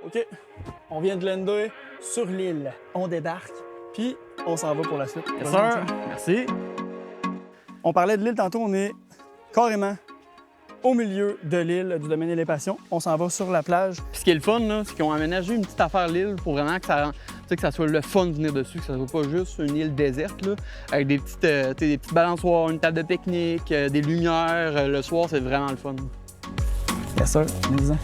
OK, on vient de lander sur l'île. On débarque, puis on s'en va pour la suite. Yes, sir. Merci. On parlait de l'île tantôt, on est carrément au milieu de l'île du domaine des Passions. On s'en va sur la plage. Puis ce qui est le fun, là, c'est qu'ils ont aménagé une petite affaire l'île pour vraiment que ça, que ça soit le fun de venir dessus, que ça soit pas juste une île déserte, là, avec des petites balançoires, une table de pique-nique, des lumières. Le soir, c'est vraiment le fun. Bien sûr, disons.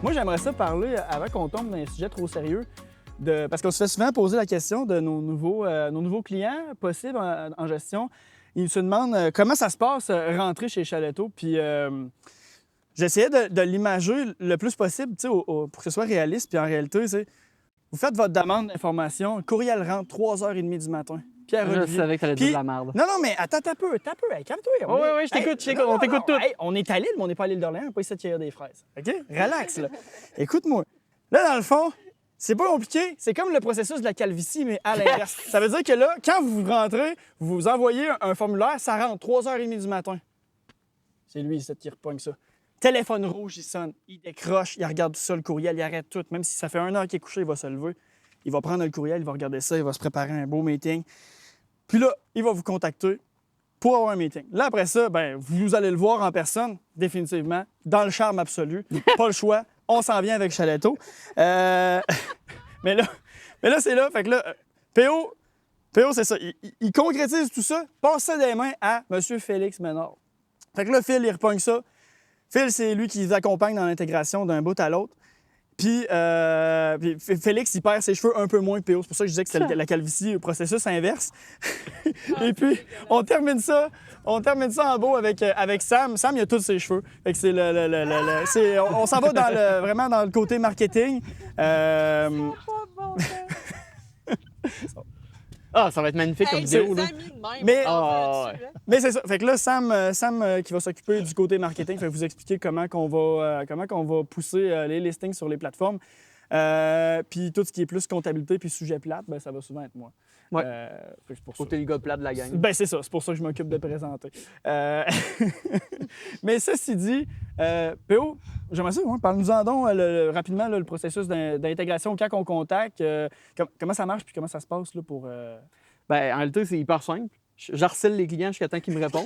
Moi, j'aimerais ça parler, avant qu'on tombe dans un sujet trop sérieux, parce qu'on se fait souvent poser la question de nos nouveaux clients possibles en gestion. Ils se demandent comment ça se passe rentrer chez Chaletto. Puis j'essayais de l'imager le plus possible pour que ce soit réaliste. Puis en réalité, vous faites votre demande d'information, le courriel rentre 3h30 du matin. Je savais que t'allais dire de la merde. Non, mais attends un peu. Hey, calme-toi. Oui, je t'écoute, on t'écoute tout. Hey, on est à l'île, mais on n'est pas à l'île d'Orléans, on n'est pas ici de cueillir des fraises. OK? Relax, là. Écoute-moi. Là, dans le fond, c'est pas compliqué. C'est comme le processus de la calvitie, mais à l'inverse. Ça veut dire que là, quand vous rentrez, vous envoyez un formulaire, ça rentre 3h30 du matin. C'est lui, qui repogne ça. Téléphone rouge, il sonne, il décroche, il regarde tout ça, le courriel, il arrête tout. Même si ça fait 1 heure qu'il est couché, il va se lever. Il va prendre le courriel, il va regarder ça, il va se préparer un beau meeting. Puis là, il va vous contacter pour avoir un meeting. Là, après ça, vous allez le voir en personne, définitivement, dans le charme absolu. Pas le choix. On s'en vient avec Chaletto. Mais là, c'est là. Fait que là, PO, c'est ça. Il concrétise tout ça, passe ça des mains à M. Félix Ménard. Fait que là, Phil, il repogne ça. Phil, c'est lui qui vous accompagne dans l'intégration d'un bout à l'autre. Puis Félix, il perd ses cheveux un peu moins que PO. C'est pour ça que je disais que c'était la calvitie, le processus inverse. Et puis, on termine ça en beau avec Sam. Sam, il a tous ses cheveux. Fait que c'est on s'en va vraiment dans le côté marketing. Ah, ça va être magnifique comme vidéo, là. Mais c'est ça. Fait que là, Sam qui va s'occuper du côté marketing, fait vous expliquer comment qu'on va pousser les listings sur les plateformes. Puis tout ce qui est plus comptabilité puis sujet plate, ça va souvent être moi. Ouais. C'est pour Faut que t'es le gars plat de la gang. c'est ça. C'est pour ça que je m'occupe de présenter. Mais ceci dit, PO, j'aimerais ça, parle-nous-en donc rapidement le processus d'intégration quand on contacte. Comment ça marche puis comment ça se passe là, pour... En réalité, c'est hyper simple. J'harcèle les clients jusqu'à temps qu'ils me répondent.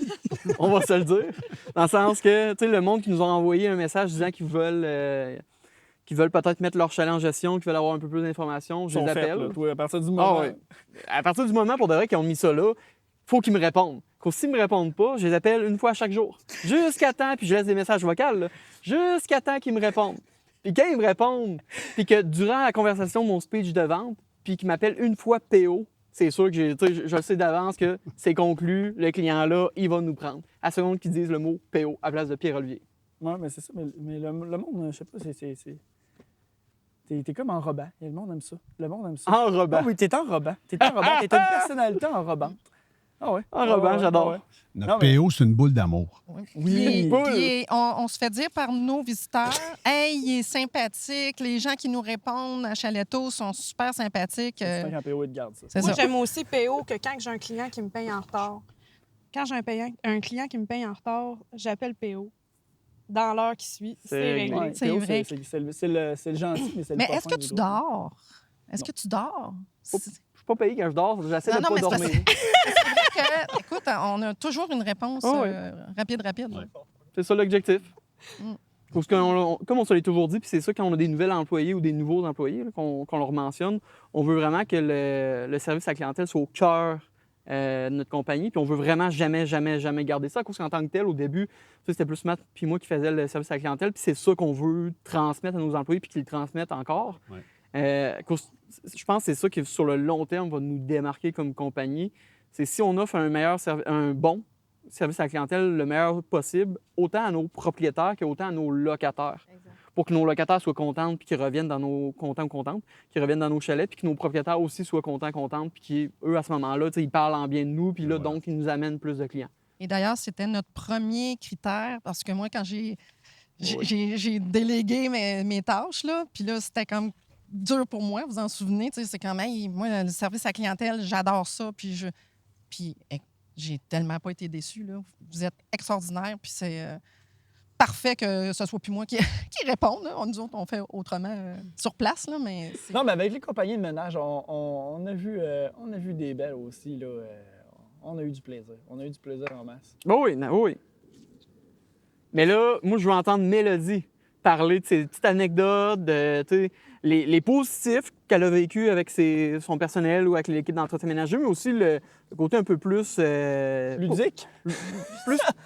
On va se le dire. Dans le sens que, tu sais, le monde qui nous a envoyé un message disant qu'ils veulent peut-être mettre leur chalet en gestion, qu'ils veulent avoir un peu plus d'informations, je les appelle. À partir du moment... À partir du moment, pour de vrai, qu'ils ont mis ça là, il faut qu'ils me répondent. S'ils ne me répondent pas, je les appelle une fois chaque jour. Jusqu'à temps, puis je laisse des messages vocaux, là, jusqu'à temps qu'ils me répondent. Puis quand ils me répondent, puis que durant la conversation, mon speech de vente, puis qu'ils m'appellent une fois PO, c'est sûr que je sais d'avance que c'est conclu, le client-là, il va nous prendre. À seconde qu'ils disent le mot PO à place de Pierre-Olivier. Oui, mais c'est ça. Mais le monde, je sais pas, T'es comme enrobant. Le monde aime ça. Le monde aime ça. Enrobant. Ah oui, t'es enrobant. T'es une personnalité enrobante. Ah oui. Enrobant, j'adore. Ouais. Notre PO, c'est une boule d'amour. Oui. Puis on se fait dire par nos visiteurs, « Hey, il est sympathique. Les gens qui nous répondent à Chaletto sont super sympathiques. » C'est quand PO, il te garde ça. C'est Moi, ça. j'aime aussi PO que quand j'ai un client qui me paye en retard. Quand j'ai un client qui me paye en retard, j'appelle PO. Dans l'heure qui suit, c'est réglé. Ouais, C'est PO, vrai. C'est le gentil, mais c'est le Mais parfum est-ce que du tu gros. dors? Est-ce que tu dors? Je suis pas payé quand je dors, j'essaie de Non, pas mais c'est dormir. C'est vrai que, écoute, on a toujours une réponse rapide. C'est ça l'objectif. Mm. Parce que, comme on se l'est toujours dit, puis c'est ça quand on a des nouvelles employés ou des nouveaux employés là, qu'on leur mentionne, on veut vraiment que le service à la clientèle soit au cœur de notre compagnie, puis on veut vraiment jamais garder ça. Parce qu'en tant que tel, au début, c'était plus Matt puis moi qui faisais le service à la clientèle, puis c'est ça qu'on veut transmettre à nos employés puis qu'ils le transmettent encore. Ouais. Je pense que c'est ça qui, sur le long terme, va nous démarquer comme compagnie. C'est si on offre un bon service à la clientèle le meilleur possible, autant à nos propriétaires qu'autant à nos locataires. Exact. Pour que nos locataires soient contents puis qu'ils reviennent dans nos qu'ils reviennent dans nos chalets, puis que nos propriétaires aussi soient contents, puis qu'eux, à ce moment-là, ils parlent en bien de nous, puis là, donc, ils nous amènent plus de clients. Et d'ailleurs, c'était notre premier critère parce que moi, quand j'ai j'ai délégué mes tâches, là. Puis là, c'était comme dur pour moi, vous en souvenez. C'est quand même, moi, le service à la clientèle, j'adore ça. Puis j'ai tellement pas été déçue, là. Vous êtes extraordinaire. Puis c'est parfait que ce soit plus moi qui réponde. Là. Nous autres, on fait autrement sur place, là, mais... Non, mais avec les compagnies de ménage, on a vu des belles aussi, là. On a eu du plaisir. On a eu du plaisir en masse. Oui. Mais là, moi, je veux entendre Mélodie parler de ses petites anecdotes, de les positifs qu'elle a vécu avec son personnel ou avec l'équipe d'entretien ménager, mais aussi le côté un peu plus... Ludique?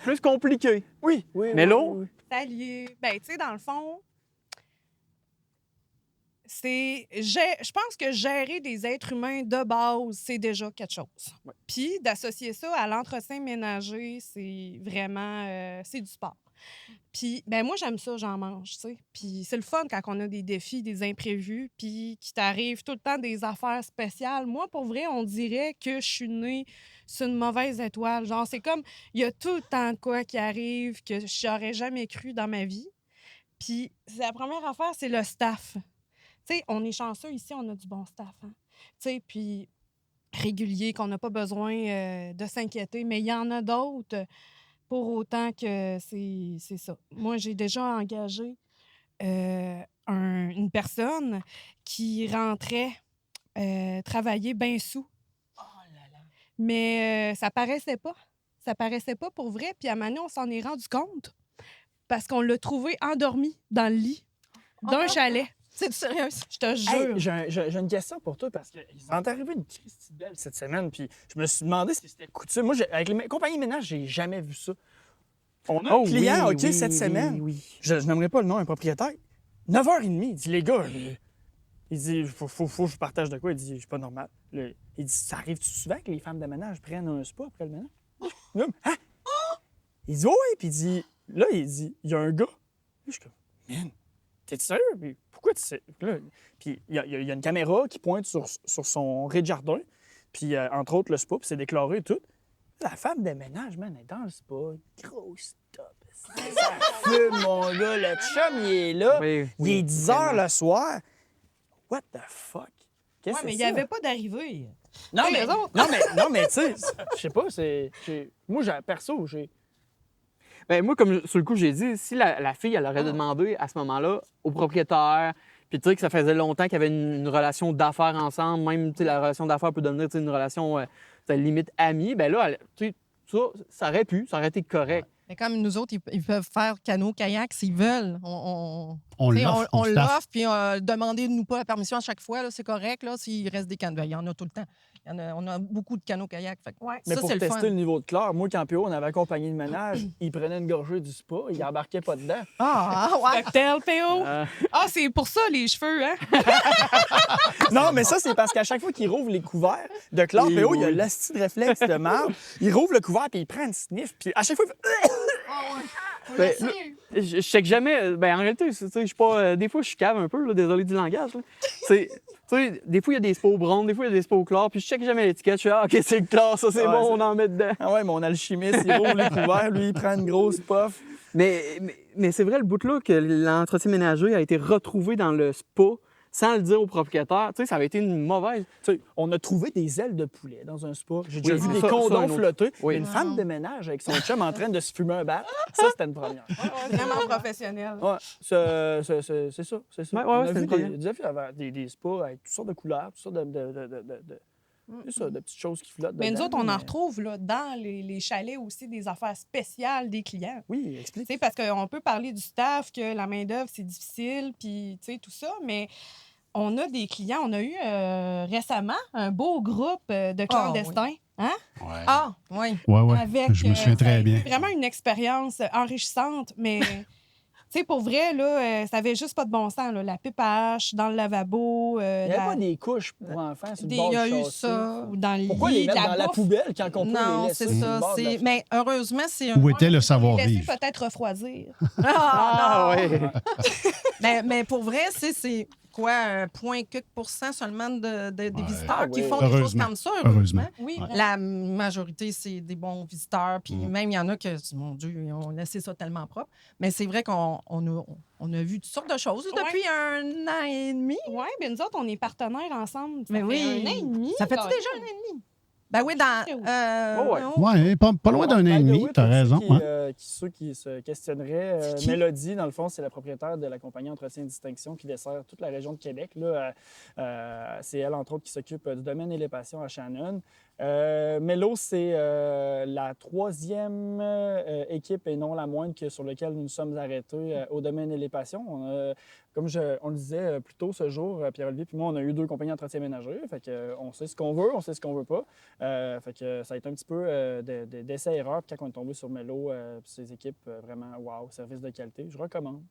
plus compliqué. Oui. Mélo? Oui. Salut! Ben, tu sais, dans le fond, je pense que gérer des êtres humains de base, c'est déjà quelque chose. Ouais. Puis d'associer ça à l'entretien ménager, c'est vraiment... c'est du sport. Puis, ben moi, j'aime ça, j'en mange, tu sais. Puis c'est le fun quand on a des défis, des imprévus, puis qu'il t'arrive tout le temps des affaires spéciales. Moi, pour vrai, on dirait que je suis née sur une mauvaise étoile. Genre, c'est comme, il y a tout le temps de quoi qui arrive que je n'aurais jamais cru dans ma vie. Puis la première affaire, c'est le staff. Tu sais, on est chanceux ici, on a du bon staff, hein. Tu sais, puis régulier, qu'on n'a pas besoin de s'inquiéter, mais il y en a d'autres... Pour autant que c'est ça. Moi, j'ai déjà engagé une personne qui rentrait travailler bien sous. Oh là là. Mais ça paraissait pas. Ça paraissait pas pour vrai. Puis à un moment donné, on s'en est rendu compte parce qu'on l'a trouvé endormi dans le lit d'un chalet. C'est sérieux? Je te jure. Hey, j'ai une question pour toi parce qu'ils sont arrivés une crise belle cette semaine, puis je me suis demandé si c'était coutume. Moi, avec les compagnies de ménage, j'ai jamais vu ça. On a un client, OK, cette semaine. Oui. Je n'aimerais pas le nom, un propriétaire. 9h30, il dit, les gars, il dit, faut que je partage de quoi? Il dit, c'est pas normal. Il dit, ça arrive-tu souvent que les femmes de ménage prennent un spa après le ménage? Hein? Il dit, oui, puis il dit, il y a un gars. Je suis comme, man, t'es sérieux? Puis pourquoi tu sais? Puis il y a une caméra qui pointe sur son rez-de-jardin, puis entre autres le spa, puis c'est déclaré et tout. La femme de ménage, man, elle est dans le spa. Gros stop. Ça fume, mon gars. Le chum, il est là. Oui, Il est 10 heures le soir. What the fuck? Qu'est-ce que Ouais, mais c'est il ça? n'y avait pas d'arrivée. Non, Hey, mais, eux autres. non, mais tu sais, je sais pas, moi, perso, Ben, moi, comme sur le coup, j'ai dit, si la fille, elle aurait demandé à ce moment-là au propriétaire, puis tu sais que ça faisait longtemps qu'il y avait une relation d'affaires ensemble, même, tu sais, la relation d'affaires peut devenir, tu sais, une relation, limite amie, ben là, tu sais, ça aurait été correct. Mais comme nous autres, ils peuvent faire canot-kayak s'ils veulent. On T'sais, l'offre on au staff. l'offre, puis demandez-nous pas la permission à chaque fois, là, c'est correct. Là, s'il reste des canots, il y en a tout le temps. On a beaucoup de canot-kayak. Ouais. mais Ça, pour c'est le tester fun. le niveau de chlore, moi, quand PO, on avait accompagné de ménage, il prenait une gorgée du spa, il embarquait pas dedans. Ouais. Cocktail, PO. Ah, c'est pour ça, les cheveux, hein? Non, mais ça, c'est parce qu'à chaque fois qu'il rouvre les couverts de chlore, Oui, PO, il a oui. l'asti de réflexe de marde. Il rouvre le couvert, puis il prend une sniff, puis à chaque fois, il fait... Ben, je check jamais. Ben, en réalité, tu sais, je suis pas. Des fois, je suis cave un peu, là, désolé du langage. Là. Tu sais, des fois, il y a des spots bruns, des fois, il y a des spots clairs, puis je check jamais l'étiquette. Je fais, ah, OK, c'est le clair, ça, c'est Ouais, bon, c'est- on en met dedans. Ah ouais, mon alchimiste, il rouvre les couverts, lui, il prend une grosse puff. Mais c'est vrai, le bout là que l'entretien ménager a été retrouvé dans le spa sans le dire au propriétaire. Tu sais, ça avait été une mauvaise. Tu sais, on a trouvé des ailes de poulet dans un spa. J'ai déjà Oui, vu ça, des ça, condoms un autre. flotter. Oui. Mais une femme de ménage avec son chum en train de se fumer un bat, ça, c'était une première. Vraiment professionnel. Ouais, c'est ça, c'est ça. Ouais, On a c'était vu une première. des spas avec toutes sortes de couleurs, toutes sortes c'est ça, de petites choses qui flottent Mais nous dedans, autres, on en mais- retrouve là, dans les chalets aussi des affaires spéciales des clients. Oui, explique. Tu sais, parce qu'on peut parler du staff, que la main-d'œuvre, c'est difficile, puis tu sais, tout ça, mais on a des clients. On a eu récemment un beau groupe de clandestins. Hein? Ouais. Ah, oui. Ouais. Avec, Je me souviens ça a très été bien. vraiment une expérience enrichissante, mais tu sais, pour vrai, là, ça avait juste pas de bon sens. Là. La pipe à hache dans le lavabo, Il n'y avait pas des couches pour enfants sur le bord Il y a du eu châssis. ça. ou dans le Pourquoi lit, les mettre de dans la bouffe. poubelle quand on peut Non, les laisser c'est sur ça. le bord de la- Mais heureusement, c'est un. Où était le Laisser savoir-vivre? peut-être refroidir. Ah, non. ouais. Mais pour vrai, c'est point quelques % seulement des visiteurs Ah qui oui. font des choses Heureusement. comme ça. Heureusement. Oui, Ouais. La majorité, c'est des bons visiteurs. Puis même, il y en a que, mon Dieu, ils ont laissé ça tellement propre. Mais c'est vrai qu'on a vu toutes sortes de choses depuis 1 an et demi. oui, bien nous autres, on est partenaires ensemble. Ça Mais fait oui. 1 an et demi. Ça fait quand déjà 1 an et demi? Ben oui, dans... Oh, ouais. Ouais, pas loin d'un an et By the demi, way, t'as pour raison. Ceux qui, Ouais. ceux qui se questionneraient, C'est qui? Mélodie, dans le fond, c'est la propriétaire de la compagnie Entretien et Distinction qui dessert toute la région de Québec. Là, c'est elle, entre autres, qui s'occupe du domaine et les passions à Shannon. Mélo, c'est la 3e équipe et non la moindre sur laquelle nous nous sommes arrêtés au domaine et les passions. Comme on le disait plus tôt ce jour, Pierre-Olivier puis moi, on a eu 2 compagnies d'entretien ménager. Fait que, on sait ce qu'on veut, on sait ce qu'on veut pas. Fait que ça a été un petit peu d'essai-erreur. Puis quand on est tombé sur Mélo, ses équipes, vraiment, wow, service de qualité. Je recommande.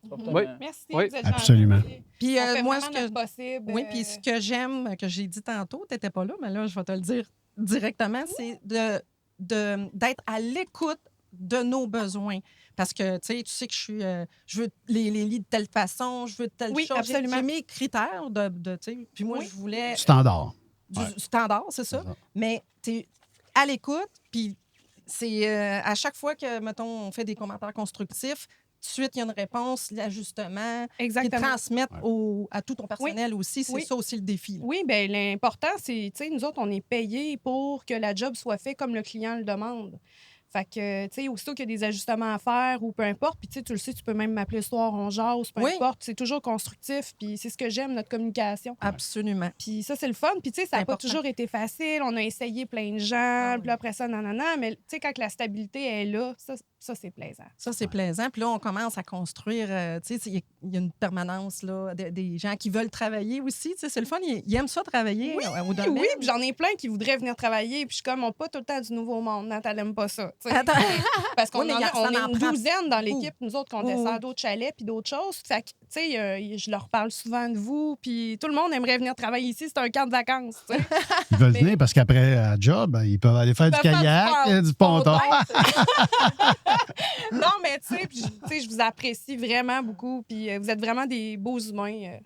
Fortement. Oui. Merci. Oui, vous êtes absolument. gentils. Puis On fait moi, vraiment ce que... notre possible. Oui, puis ce que j'aime, que j'ai dit tantôt, tu n'étais pas là, mais là, je vais te le dire directement, c'est d'être à l'écoute de nos besoins. Parce que, tu sais que je veux les lits de telle façon, je veux de telle Oui, chose. absolument. J'ai mes critères tu sais. Puis moi, Oui. je voulais Standard. du Ouais. standard, c'est ça. C'est ça. Mais tu es à l'écoute, puis c'est à chaque fois que, mettons, on fait des commentaires constructifs, tout de suite, il y a une réponse, l'ajustement, puis Exactement. transmettre à tout ton personnel aussi. C'est Oui. ça aussi le défi. Là. Oui, bien, l'important, c'est, tu sais, nous autres, on est payés pour que la job soit faite comme le client le demande. Fait que, tu sais, aussitôt qu'il y a des ajustements à faire ou peu importe, puis tu sais, tu le sais, tu peux même m'appeler ce soir, on jase, peu Oui. importe, c'est toujours constructif, puis c'est ce que j'aime, notre communication. Absolument. Puis ça, c'est le fun. Puis tu sais, ça n'a pas important. toujours été facile. On a essayé plein de gens, Ah oui. puis là, après ça, nanana. Mais tu sais, quand la stabilité est là, ça c'est plaisant. Ça, c'est plaisant. Puis là, on commence à construire. Tu sais, il y a une permanence là, des gens qui veulent travailler aussi. Tu sais, c'est le fun. Ils aiment ça travailler au domaine. Oui, puis j'en ai plein qui voudraient venir travailler, puis je suis comme, on n'a pas tout le temps du nouveau monde. Non, t'aimes pas ça. tu sais. Attends. Parce qu'on Oui, mais on ça est en une prend douzaine dans beaucoup. l'équipe, nous autres, qu'on Oui, dessert oui. d'autres chalets puis d'autres choses. Fait que, tu sais, je leur parle souvent de vous, puis tout le monde aimerait venir travailler ici. C'est un camp de vacances, tu sais. Ils veulent Mais- venir parce qu'après, à job, ils peuvent aller faire du Ils peuvent faire kayak, du ponton. Non, mais tu sais, je vous apprécie vraiment beaucoup. Puis vous êtes vraiment des beaux humains.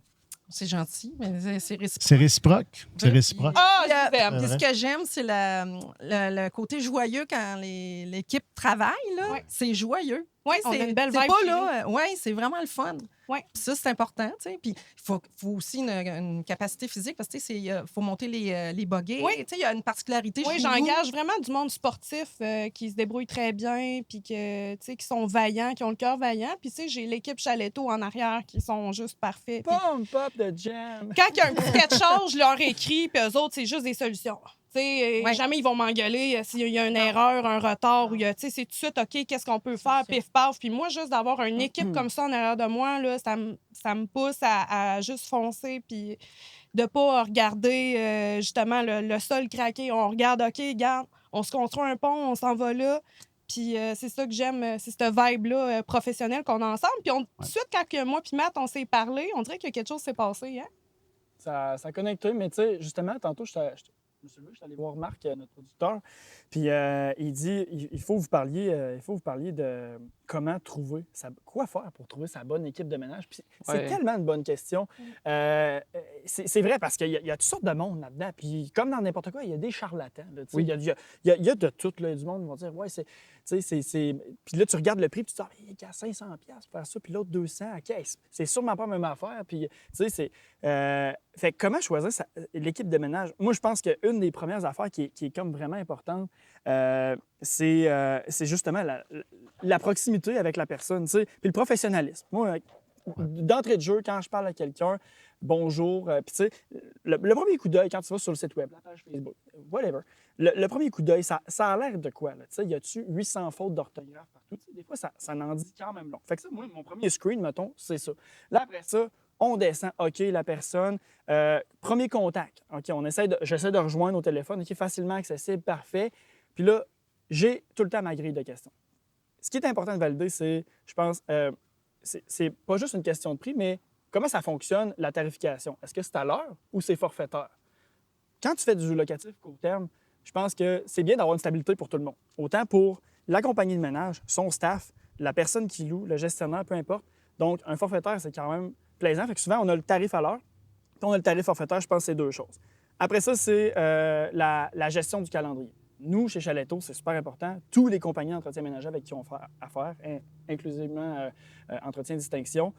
C'est gentil, mais c'est réciproque. C'est réciproque. C'est réciproque. Ah, Puis, je vous aime. puis ce que j'aime, c'est le côté joyeux quand l'équipe travaille. Là. Ouais. C'est joyeux. Oui, Tu sais, on a une belle c'est vibe. pas chez nous. là. Oui, c'est vraiment le fun. Ouais. Puis ça, c'est important. Tu sais. Puis il faut aussi une capacité physique parce que il faut monter les boguets. Oui. Tu sais, il y a une particularité Oui, chez nous. j'engage vraiment du monde sportif qui se débrouille très bien, puis que, tu sais, qui sont vaillants, qui ont le cœur vaillant. Puis, tu sais, j'ai l'équipe Chaletto en arrière qui sont juste parfaits. Puis Pump up de jam! quand il y a un petit quelque chose, je leur écris, puis eux autres, c'est juste des solutions. Tu sais, Ouais. jamais ils vont m'engueuler s'il y a une erreur, un retard, ou il y a, tu sais, c'est tout de suite, OK, qu'est-ce qu'on peut faire, ça. pif, paf. Puis moi, juste d'avoir une équipe comme ça en arrière de moi, là, ça me pousse à juste foncer, puis de pas regarder justement le sol craquer. On regarde, OK, regarde, on se construit un pont, on s'en va là. Puis c'est ça que j'aime, c'est cette vibe-là professionnelle qu'on a ensemble. Puis tout de suite, quand moi puis Matt, on s'est parlé, on dirait que quelque chose s'est passé, hein? Ça a connecté, mais tu sais, justement, tantôt, je suis allé voir Marc, notre producteur, puis il dit il faut vous parliez de comment trouver, quoi faire pour trouver sa bonne équipe de ménage. Puis c'est Ouais. tellement une bonne question. C'est vrai parce qu'il y a toutes sortes de monde là-dedans. Puis comme dans n'importe quoi, il y a des charlatans. Là, tu sais. Oui. Il y a de tout. Là, du monde qui vont dire ouais, c'est. Puis là, tu regardes le prix, puis tu te dis, il y a 500$ pour faire ça, puis l'autre 200$ à caisse. C'est sûrement pas la même affaire. Puis, tu sais, c'est. Fait que comment choisir l'équipe de ménage? Moi, je pense qu'une des premières affaires qui est comme vraiment importante, c'est justement la proximité avec la personne, tu sais, puis le professionnalisme. Moi, d'entrée de jeu, quand je parle à quelqu'un, bonjour, puis tu sais, le premier coup d'œil, quand tu vas sur le site web, la page Facebook, whatever, le premier coup d'œil, ça a l'air de quoi? Tu sais, y a-tu 800 fautes d'orthographe partout? Tu sais, des fois, ça en dit quand même long. Fait que ça, moi, mon premier screen, mettons, c'est ça. Là, après ça, on descend, OK, la personne, premier contact, OK, j'essaie de rejoindre au téléphone, OK, facilement accessible, parfait. Puis là, j'ai tout le temps ma grille de questions. Ce qui est important de valider, c'est, je pense, c'est pas juste une question de prix, mais comment ça fonctionne, la tarification? Est-ce que c'est à l'heure ou c'est forfaitaire? Quand tu fais du locatif court terme, je pense que c'est bien d'avoir une stabilité pour tout le monde. Autant pour la compagnie de ménage, son staff, la personne qui loue, le gestionnaire, peu importe. Donc, un forfaitaire, c'est quand même plaisant. Fait que souvent, on a le tarif à l'heure, puis on a le tarif forfaitaire. Je pense que c'est 2 choses. Après ça, c'est la gestion du calendrier. Nous, chez Chaletto, c'est super important. Tous les compagnies d'entretien ménager avec qui on fait affaire, inclusivement Entretien Distinction,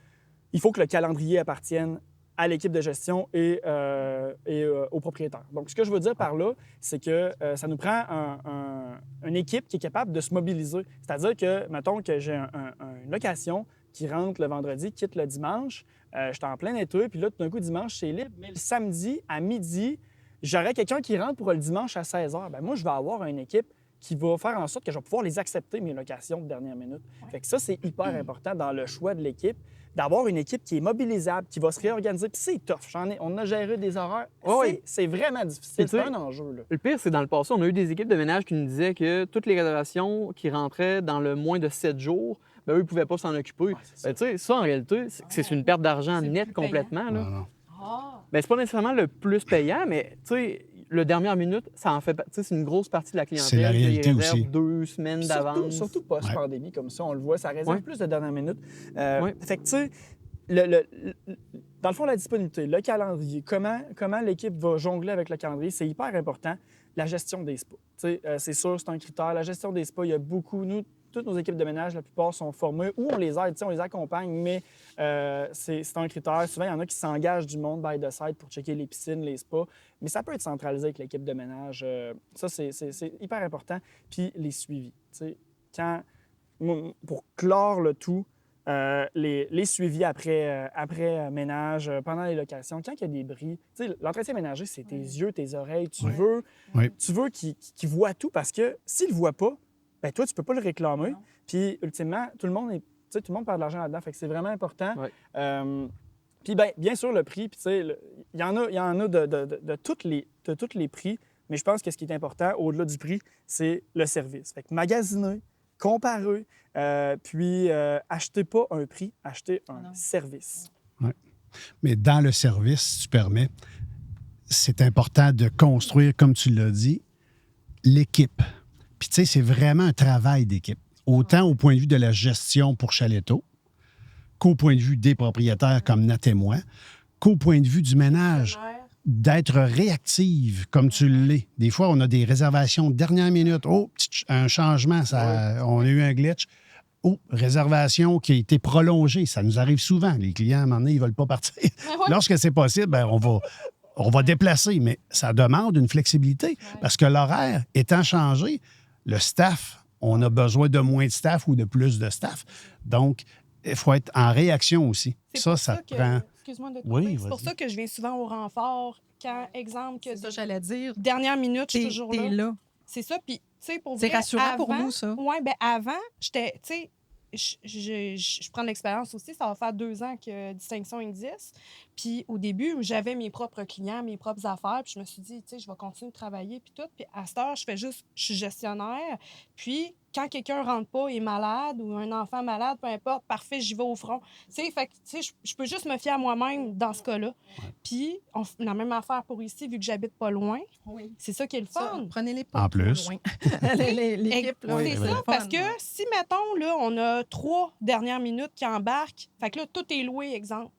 il faut que le calendrier appartienne à l'équipe de gestion et au propriétaire. Donc, ce que je veux dire par là, c'est que ça nous prend une équipe qui est capable de se mobiliser. C'est-à-dire que, mettons que j'ai une location qui rentre le vendredi, quitte le dimanche, je suis en plein été, puis là, tout d'un coup, dimanche, c'est libre, mais le samedi, à midi, j'aurai quelqu'un qui rentre pour le dimanche à 16h. Bien, moi, je vais avoir une équipe qui va faire en sorte que je vais pouvoir les accepter, mes locations de dernière minute. Fait que ça, c'est hyper important dans le choix de l'équipe, d'avoir une équipe qui est mobilisable, qui va se réorganiser. Puis c'est tough. On a géré des horaires. C'est vraiment difficile. C'est un enjeu. Là. Le pire, c'est dans le passé, on a eu des équipes de ménage qui nous disaient que toutes les réservations qui rentraient dans le moins de 7 jours, eux, ils ne pouvaient pas s'en occuper. Ça, en réalité, c'est une perte d'argent nette complètement. Là. Non. C'est pas nécessairement le plus payant, mais le dernière minute, ça en fait. C'est une grosse partie de la clientèle. C'est la réalité qui réserve aussi. 2 semaines d'avance. Surtout post-pandémie, comme ça, on le voit, ça réserve plus de dernière minute. Fait que, tu sais, dans le fond, la disponibilité, le calendrier, comment l'équipe va jongler avec le calendrier, c'est hyper important. La gestion des spas. C'est sûr, c'est un critère. La gestion des spas, il y a beaucoup. Toutes nos équipes de ménage, la plupart sont formées ou on les aide, on les accompagne, mais c'est un critère. Souvent, il y en a qui s'engagent du monde by the side pour checker les piscines, les spas, mais ça peut être centralisé avec l'équipe de ménage. Ça, c'est hyper important. Puis les suivis. Pour clore le tout, les suivis après ménage, pendant les locations, quand il y a des bris, l'entretien ménager, c'est tes yeux, tes oreilles. Tu veux qu'ils voient tout parce que s'ils ne le voient pas, ben toi, tu peux pas le réclamer. Puis, ultimement, tout le monde perd de l'argent là-dedans. Fait que c'est vraiment important. Puis, bien sûr, le prix, puis il y en a de tous les prix, mais je pense que ce qui est important, au-delà du prix, c'est le service. Fait que magasiner, comparer, puis achetez pas un prix, achetez un service. Ouais. Mais dans le service, si tu permets, c'est important de construire, comme tu l'as dit, l'équipe. Puis, tu sais, c'est vraiment un travail d'équipe. Autant au point de vue de la gestion pour Chaletto, qu'au point de vue des propriétaires comme Nat et moi, qu'au point de vue du ménage, d'être réactive comme tu l'es. Des fois, on a des réservations de dernière minute. Oh, un changement, on a eu un glitch. Oh, réservation qui a été prolongée. Ça nous arrive souvent. Les clients, à un moment donné, ils ne veulent pas partir. Lorsque c'est possible, on va déplacer, mais ça demande une flexibilité parce que l'horaire étant changé, le staff, on a besoin de moins de staff ou de plus de staff. Donc, il faut être en réaction aussi. Ça prend... Excuse-moi de te Oui, couper. C'est pour ça que je viens souvent au renfort quand, exemple, que C'est ça, j'allais dire. dernière minute, je suis toujours T'es là. là. C'est ça, puis, tu sais, pour C'est vrai, rassurant pour avant- nous, ça. Oui, bien, avant, j'étais, tu sais, je prends de l'expérience aussi. Ça va faire 2 ans que Distinction existe. Puis au début, j'avais mes propres clients, mes propres affaires. Puis je me suis dit, tu sais, je vais continuer de travailler. Puis tout. Puis à cette heure, je suis gestionnaire. Puis quand quelqu'un rentre pas, est malade ou un enfant malade, peu importe, parfait, j'y vais au front. Tu sais, fait que, tu sais, je peux juste me fier à moi-même dans ce cas-là. Puis la même affaire pour ici, vu que j'habite pas loin. Oui. C'est ça qui est le Ça, fun. prenez-les pas En plus. trop loin. L'équipe, là. C'est ça, parce que si, mettons, là, on a 3 dernières minutes qui embarquent, fait que là, tout est loué, exemple.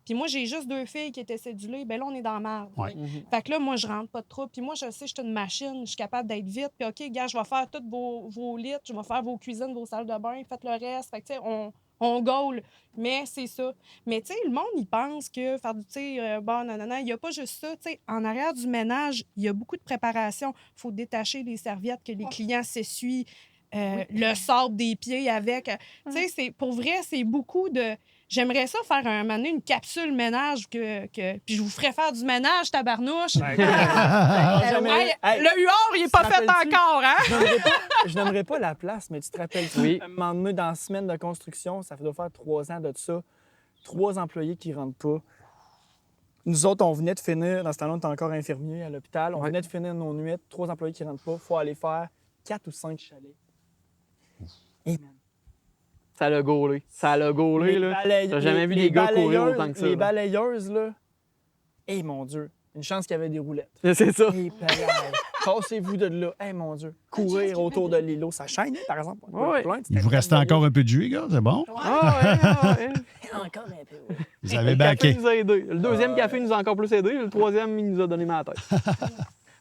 Puis moi, j'ai juste 2 filles qui étaient cédulées, ben là, on est dans la merde. Ouais. Fait que là, moi, je rentre pas de trouble. Puis moi, je sais, je suis une machine, je suis capable d'être vite. Puis OK, gars, je vais faire tous vos lits, je vais faire vos cuisines, vos salles de bain, faites le reste. Fait que, tu sais, on gaule. Mais c'est ça. Mais, tu sais, le monde, il pense que faire du, tu sais, bon, non, il n'y a pas juste ça. Tu sais, en arrière du ménage, il y a beaucoup de préparation. Il faut détacher les serviettes que les clients s'essuient, le sable des pieds avec. Tu sais, pour vrai, c'est beaucoup de... J'aimerais ça faire un moment donné, une capsule ménage puis je vous ferais faire du ménage, tabarnouche. Le huard, il n'est pas fait encore, hein? Je n'aimerais pas la place, mais tu te rappelles, un moment donné, dans la semaine de construction, ça doit faire 3 ans de ça, 3 employés qui ne rentrent pas. Nous autres, on venait de finir, dans ce temps-là, on était encore infirmier à l'hôpital, on venait de finir nos nuits, 3 employés qui ne rentrent pas, il faut aller faire 4 ou 5 chalets. Amen. Ça l'a gaulé. Ça l'a gaulé, là. T'as jamais vu des gars courir autant que ça. Les là. balayeuses, là. Eh, mon Dieu. Une chance qu'il y avait des roulettes. C'est ça. Eh, palais. Passez-vous de là. Hey, mon Dieu. Courir autour de l'îlot, ça chaîne, par exemple. Ouais. Il vous reste encore un peu de jus, les gars, c'est bon? Ah, ouais. Encore un peu. Ouais. Vous avez Le café baqué. nous a aidés. Le deuxième café nous a encore plus aidés. Le troisième, il nous a donné ma tête.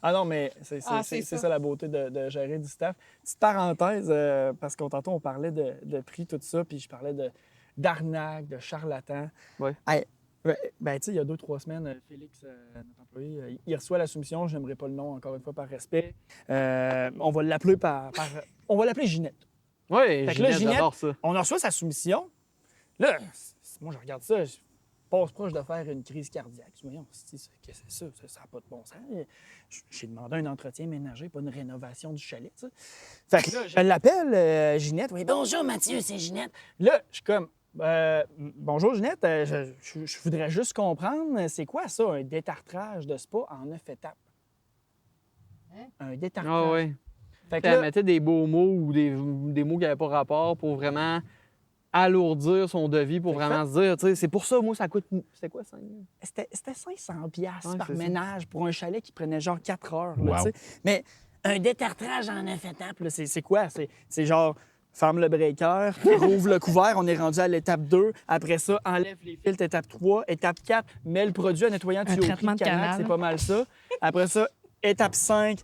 Ah non, mais c'est ça la beauté de gérer du staff. Petite parenthèse, parce qu'on tantôt, on parlait de prix, tout ça, puis je parlais d'arnaque, de charlatan. Ouais. Hey, tu sais, il y a 2-3 semaines, Félix, notre employé, il reçoit la soumission, je n'aimerais pas le nom, encore une fois, par respect. On va l'appeler on va l'appeler Ginette. Oui, Fait que là, Ginette, j'adore ça. On a reçu sa soumission. Là, moi, je regarde ça, je passe proche de faire une crise cardiaque. Je me dis, voyons, qu'est-ce que c'est ça? Ça n'a pas de bon sens. J'ai demandé un entretien ménager, pas une rénovation du chalet, tu sais. Fait que là, je l'appelle, Ginette. Oui, bonjour, Mathieu, c'est Ginette. Là, je suis comme, bonjour, Ginette, je voudrais juste comprendre, c'est quoi ça, un détartrage de spa en 9 étapes? Un détartrage. Ah oui. Fait que Elle là, mettait des beaux mots ou des mots qui n'avaient pas rapport pour vraiment alourdir son devis, pour Fait que vraiment se dire, tu sais, c'est pour ça, moi, ça coûte... C'était quoi, 5 000? C'était 500 piastres Ouais, par c'est ça. ménage pour un chalet qui prenait genre 4 heures. Là, Wow. tu sais. Mais un détartrage en 9 étapes, là, c'est quoi? C'est genre, ferme le breaker, rouvre le couvert, on est rendu à l'étape 2. Après ça, enlève les filtres, étape 3. Étape 4, mets le produit en nettoyant tuyauterie traitement de canal, canal. c'est pas mal ça. Après ça, étape 5,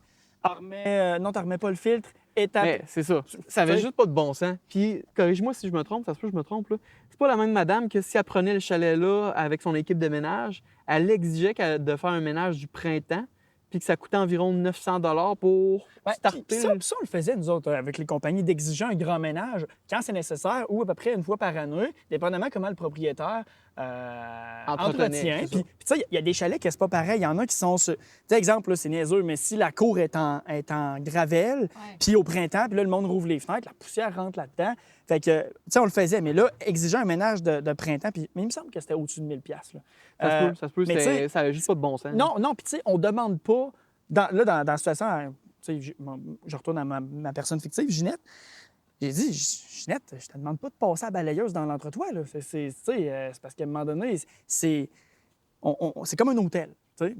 non, tu remets pas le filtre. Étape... Mais c'est ça. Ça avait Tu sais. juste pas de bon sens. Puis, corrige-moi si je me trompe, ça se peut que je me trompe, là. C'est pas la même madame que si elle prenait le chalet-là avec son équipe de ménage, elle exigeait de faire un ménage du printemps, puis que ça coûtait environ 900 $ pour Ouais, starter. puis ça, on le faisait, nous autres, avec les compagnies, d'exiger un grand ménage quand c'est nécessaire ou à peu près une fois par année, dépendamment comment le propriétaire Entretenait, entretient. c'est Puis, ça. tu sais, il y a des chalets qui c'est pas pareil. Il y en a qui sont... Tu sais, exemple, là, c'est niaiseux, mais si la cour est en gravelle, puis au printemps, puis là, le monde rouvre les fenêtres, la poussière rentre là-dedans. Fait que, tu sais, on le faisait. Mais là, exiger un ménage de printemps, puis mais il me semble que c'était au-dessus de 1000 $. Là. Ça se peut, mais tu sais, ça avait juste pas de bon sens. Non, puis tu sais, on demande pas... Dans la situation, tu sais, je retourne à ma personne fictive, Ginette. J'ai dit, Ginette, je te demande pas de passer à la balayeuse dans l'entretoit. Là. C'est parce qu'à un moment donné, c'est comme un hôtel. Tu sais,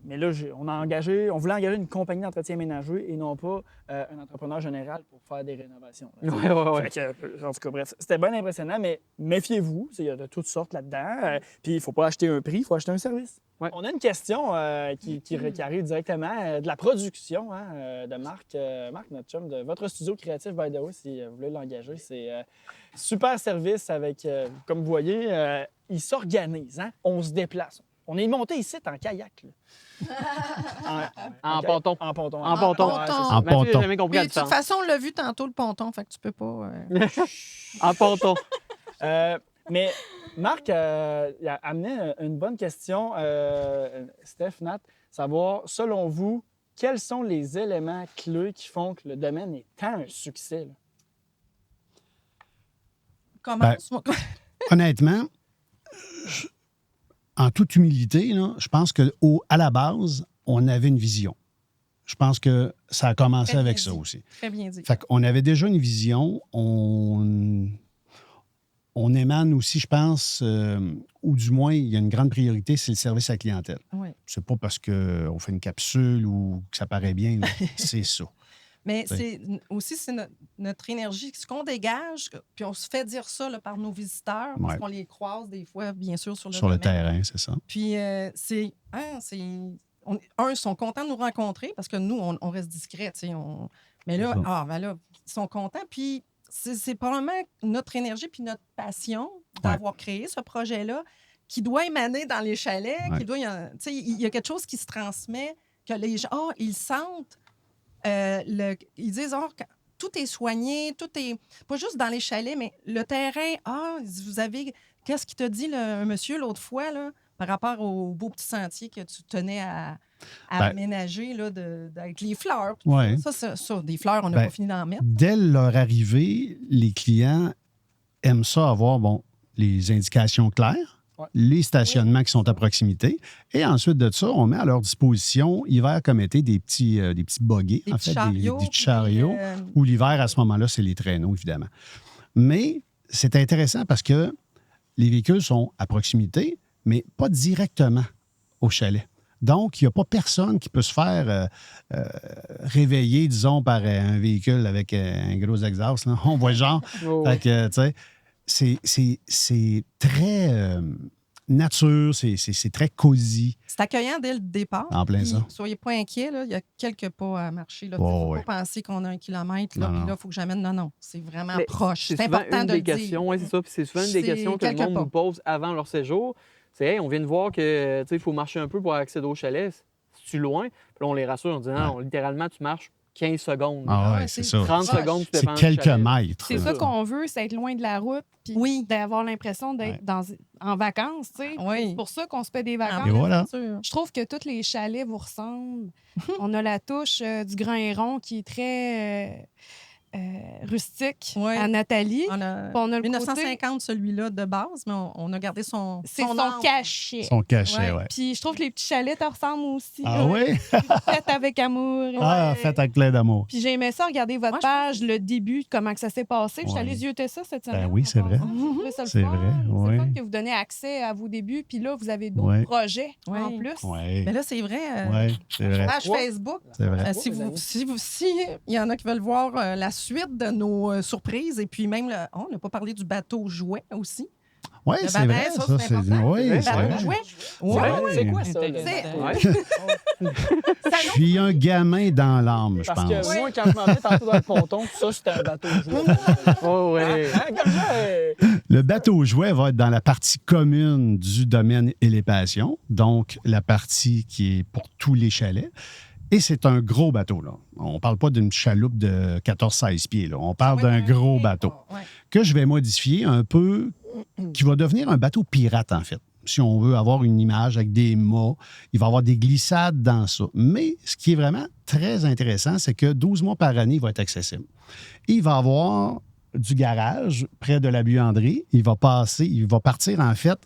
mais là, on voulait engager une compagnie d'entretien ménager et non pas un entrepreneur général pour faire des rénovations. Là, Ouais. fait que, en tout cas, bref, c'était bien impressionnant, mais méfiez-vous, il y a de toutes sortes là-dedans. Puis il ne faut pas acheter un prix, il faut acheter un service. Ouais. On a une question qui arrive directement de la production de Marc, notre chum, de votre studio créatif, by the way, si vous voulez l'engager. C'est super service avec, comme vous voyez, il s'organise, hein? On se déplace. On est monté ici en kayak. Là. En ponton. En ponton. En ponton. Ouais, c'est ça. En Mathieu, ponton. j'ai jamais compris Mais la de toute différence. façon, on l'a vu tantôt, le ponton, fait que tu peux pas... En ponton. Mais Marc a amené une bonne question, Steph, Nat, savoir, selon vous, quels sont les éléments clés qui font que le domaine est tant un succès? Là? Commence. Honnêtement, en toute humilité, là, je pense qu'à la base, on avait une vision. Je pense que ça a commencé Très avec bien ça dit. aussi. Très bien dit. Fait qu'on avait déjà une vision. On émane aussi, je pense, ou du moins, il y a une grande priorité, c'est le service à la clientèle. Oui. C'est pas parce qu'on fait une capsule ou que ça paraît bien, là. C'est ça. Mais Oui. c'est notre énergie, ce qu'on dégage, puis on se fait dire ça là, par nos visiteurs, parce Ouais. qu'on les croise des fois, bien sûr, sur le Sur le domaine. terrain, c'est ça. Puis ils sont contents de nous rencontrer, parce que nous, on reste discrets, tu sais. Mais là, C'est ça. ils sont contents, puis c'est probablement notre énergie puis notre passion d'avoir créé ce projet-là qui doit émaner dans les chalets, Ouais. tu sais, il y a quelque chose qui se transmet, que les gens, ils sentent. Ils disent, tout est soigné, tout est pas juste dans les chalets, mais le terrain, vous avez, qu'est-ce qu'il t'a dit un monsieur l'autre fois, là, par rapport au beau petit sentier que tu tenais à aménager là, avec les fleurs. tout Ouais. Ça, des fleurs, on n'a Ben, pas fini d'en mettre. Dès leur arrivée, les clients aiment ça avoir, les indications claires, Ouais. les stationnements qui sont à proximité. Et ensuite de ça, on met à leur disposition, hiver comme été, des petits buggies, Des en petits fait, chariots. des petits chariots. Ou l'hiver, à ce moment-là, c'est les traîneaux, évidemment. Mais c'est intéressant parce que les véhicules sont à proximité, mais pas directement au chalet. Donc, il n'y a pas personne qui peut se faire réveiller, disons, par un véhicule avec un gros exhaust. Là. On voit le genre. Oh, Fait que, tu sais, c'est très nature, c'est très cosy. C'est accueillant dès le départ. En plein Puis, ça. soyez pas inquiets, là, il y a quelques pas à marcher. Il ne Oh, faut oui. pas penser qu'on a 1 kilomètre, là, Non, puis non. là, il faut que j'amène. Non, c'est vraiment mais proche. C'est souvent important une de des le dire. questions, ouais, c'est ça. Puis c'est souvent une des C'est questions que le quelques monde pas. nous pose avant leur séjour. C'est, hey, on vient de voir que, tu sais, il faut marcher un peu pour accéder au chalet. C'est-tu loin? Puis là, on les rassure en disant, non, littéralement, tu marches 15 secondes. Ah ouais, ouais, c'est c'est ça. 30 proche. secondes, tu C'est dépends du quelques chalet. mètres. C'est ça qu'on veut, c'est être loin de la route, puis Oui. d'avoir l'impression d'être en vacances, tu sais. Oui. C'est pour ça qu'on se fait des En vacances. Et pleine voilà. nature. Je trouve que tous les chalets vous ressemblent. On a la touche du Grand Héron qui est très rustique Ouais. à Nathalie. On a Puis on a le 1950, celui-là, de base, mais on a gardé son C'est son âme. cachet. Son cachet, Ouais. ouais. Puis je trouve que les petits chalets te ressemblent aussi. Ah oui? Faites avec amour. Ah, fait avec plein d'amour. Puis j'ai aimé ça, regarder votre Moi, je page, le début, comment que ça s'est passé. Je suis Ouais. allée zioter ça cette semaine. Ben oui, c'est vrai. C'est C'est vrai, C'est ouais. le fun que vous donnez accès à vos débuts. Puis là, vous avez d'autres Ouais. projets Ouais. en plus. Oui, Mais là, c'est vrai. ouais, c'est vrai. Page Facebook. C'est vrai. Si il y en a qui veulent voir la suite de nos surprises, et puis même, on n'a pas parlé du bateau jouet aussi. Oui, Le c'est baptême, vrai. ça, Ça, c'est c'est important. oui, Le c'est Bateau vrai. jouet. Ouais, c'est quoi ça? C'est- Ouais. Je suis un gamin dans l'âme, je Parce pense. que moi, quand je m'en venais tantôt dans le ponton, tout ça, c'était un bateau jouet. Oh, ouais. Hein, comme ça, Le bateau jouet va être dans la partie commune du domaine Élépation, donc la partie qui est pour tous les chalets. Et c'est un gros bateau, là. On ne parle pas d'une chaloupe de 14-16 pieds, là. On parle d'un gros bateau Ouais. que je vais modifier un peu, qui va devenir un bateau pirate, en fait. Si on veut avoir une image avec des mâts, il va y avoir des glissades dans ça. Mais ce qui est vraiment très intéressant, c'est que 12 mois par année, il va être accessible. Et il va y avoir du garage près de la buanderie. Il va partir, en fait,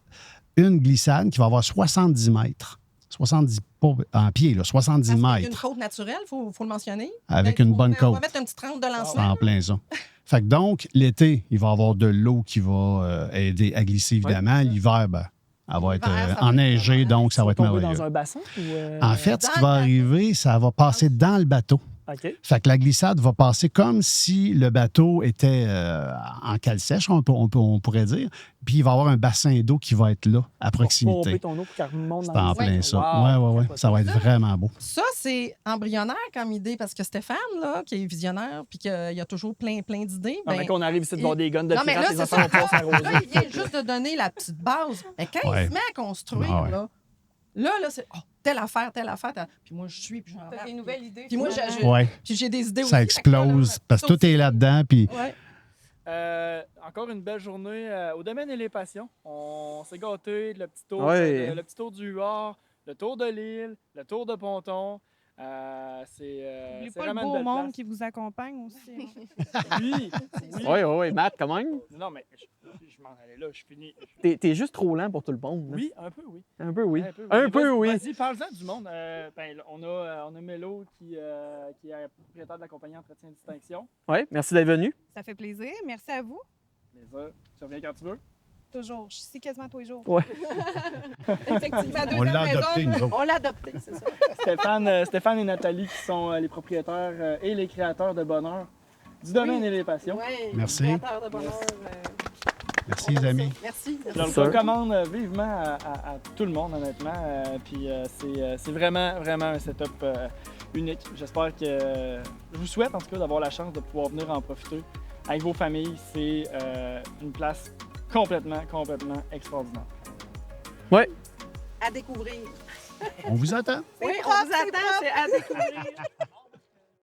une glissade qui va avoir 70 mètres. 70, pas en pied, là, 70 Parce qu'il y a une mètres. côte naturelle, il faut le mentionner. Avec Ben, une bonne On côte. va mettre une petite rampe de C'est lancement. en plein ça. Fait que donc, l'été, il va y avoir de l'eau qui va aider à glisser, évidemment. L'hiver, ben, elle va être L'hiver, ça va enneigée, être donc ça va être tomber merveilleux. dans un bassin ou. En fait, ce Dans qui le va bateau. arriver, ça va passer dans le bateau. OK. Fait que la glissade va passer comme si le bateau était en cale sèche, on pourrait dire. Puis il va y avoir un bassin d'eau qui va être là, à Pour pomper proximité. ton eau pour qu'elle remonte C'est dans en le plein bassin. ça. Wow, Oui. Ça va être vraiment beau. Ça, c'est embryonnaire comme idée parce que Stéphane, là, qui est visionnaire puis qu'il a toujours plein d'idées. Non, mais qu'on arrive ici de voir des guns de non, mais là, pirates, les c'est enfants ça. vont pouvoir s'arroser. Là, il vient juste de donner la petite base. Mais quand Ouais. il se met à construire, Ah ouais. là, c'est telle affaire. Puis moi, je suis, puis j'en T'as des nouvelles idées. Puis moi, Oui. puis j'ai des idées aussi. Ça Fait que là, explose parce que tout est là-dedans. Puis Ouais. Encore une belle journée au domaine et les passions. On s'est gâtés, le petit tour, Ouais. le petit tour du Huard, le tour de l'île, le tour de Ponton. C'est N'oubliez c'est pas le vraiment une beau belle monde place. qui vous accompagne aussi. Oui, oui. Oui, Matt, quand même. Non, mais je m'en allais là, je finis. T'es juste trop lent pour tout le monde. là. Oui, un peu, oui. Un peu, oui. Un Un peu, oui. Vas-y, parle-en du monde. Ben, on a Mélo qui est propriétaire de la compagnie Entretien Distinction. Oui, merci d'être venu. Ça fait plaisir. Merci à vous. Plaisir. Tu reviens quand tu veux. Toujours. Je suis ici quasiment tous les jours. Ouais. Effectivement, on deuxième l'a maison. adopté, nous autres. On l'a adopté, c'est ça. Stéphane et Nathalie qui sont les propriétaires et les créateurs de bonheur du domaine et les passions. Oui. Merci. Créateur de bonheur. merci, les amis. Merci. Je le Sûr. recommande vivement à tout le monde, honnêtement. Puis c'est vraiment, vraiment un setup unique. J'espère que... Je vous souhaite, en tout cas, d'avoir la chance de pouvoir venir en profiter avec vos familles. C'est une place complètement extraordinaire. À découvrir. On vous attend. Oui, on vous attend, c'est à découvrir.